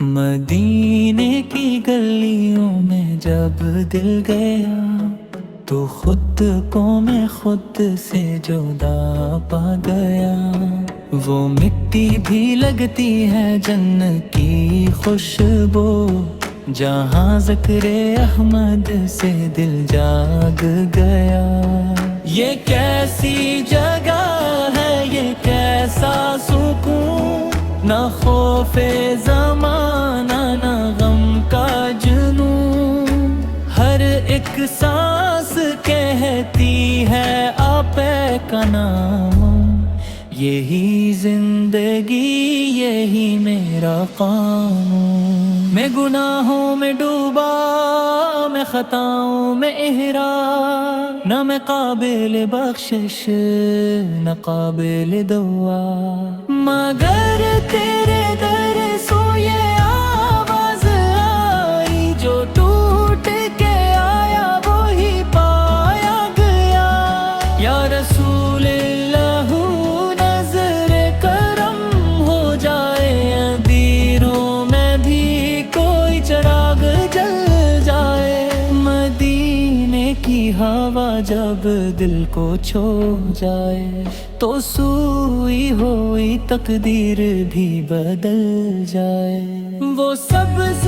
مدینے کی گلیوں میں جب دل گیا تو خود کو میں خود سے جدا پا گیا۔ وہ مٹی بھی لگتی ہے جنت کی خوشبو، جہاں ذکر احمد سے دل جاگ گیا۔ یہ کیسی جگہ ہے، یہ کیسا سکون، نہ خوف زمانہ نہ غم کا جنون، ہر ایک سانس کہتی ہے آپ کا نام۔ یہی زندگی، یہی میرا قانون۔ میں گناہوں میں ڈوبا، میں خطاؤں میں احرام، نہ میں قابل بخشش نہ قابل دعا، مگر تیرے در سو یہ آواز آئی، جو ٹوٹ کے آیا وہی پایا گیا۔ یا رسول اللہ نظر کرم ہو جائے، اندھیروں میں بھی کوئی چراغ جل جائے۔ مدینے کی ہوا جب دل کو چھو جائے تو سوئی ہوئی تقدیر بھی بدل جائے۔ وہ سبز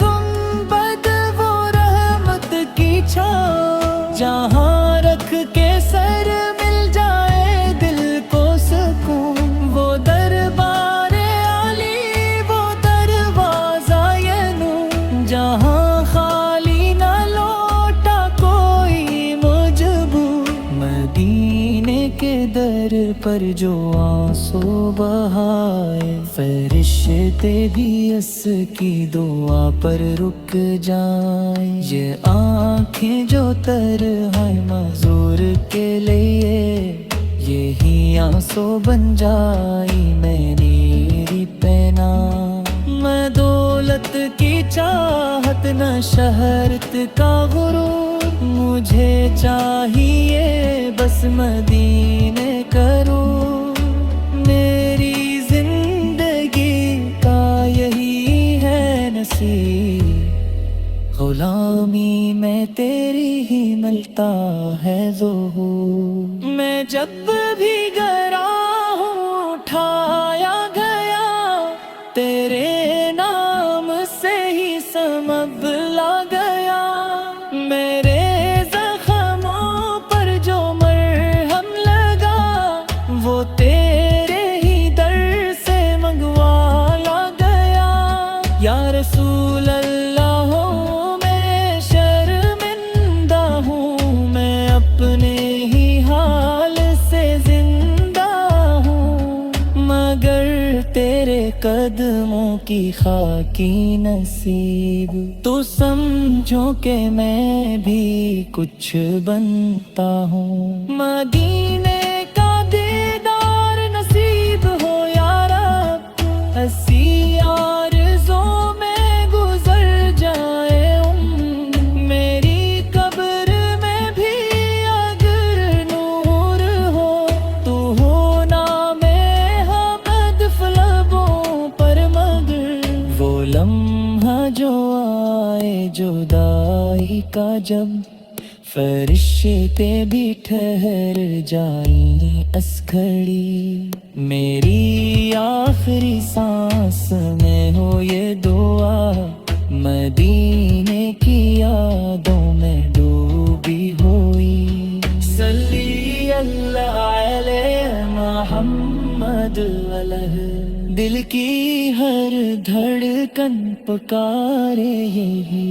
گنبد، وہ رحمت کی چھاؤں، جہاں رکھ کے سر مل جائے دل کو سکون۔ وہ دربار عالی، وہ دروازہ یہ نور، جہاں خالی نہ لوٹا کوئی مجبور۔ مدینے کے در پر جو آنسو بہائے، فرشتے بھی اس کی دعا پر رک جائیں۔ یہ آنکھیں جو تنہائی معذور کے لیے، یہی آنسو بن جائی میری پہنا۔ میں دولت کی چاہت نہ شہرت کا غرور، مجھے چاہیے بس مدینے کروں۔ میری زندگی کا یہی ہے نصیب، غلامی میں تیری ہی ملتا ہے ظہور۔ میں جب بھی گراں ہوں اٹھایا گیا، تیرے نام سے ہی سنبھلا گیا۔ میرے زخموں پر جو مرہم لگا، وہ تیرے ہی در سے منگوایا گیا۔ یا رسول اللہ میں شرمندہ ہوں، میں اپنے ہی حال سے زندہ ہوں، مگر تیرے قدموں کی خاکی نصیب۔ تو سمجھو کہ میں بھی کچھ بنتا ہوں، مدینے کا دیدار نصیب ہو یا رب۔ اسی آرزوں میں گزر جائے میری قبر میں بھی اگر نور ہو، تو ہو نام حمد فلبوں پر مگر۔ وہ لمحہ جو آئے جدائی کا، جب فرشتے بھی ٹھہر جائیں اس گھڑی، میری آخری سانس میں ہو یہ دعا، مدینے کی یادوں میں ڈوبی ہوئی۔ صلی اللہ علیہ محمد علیہ، دل کی ہر دھڑکن پکارے یہی۔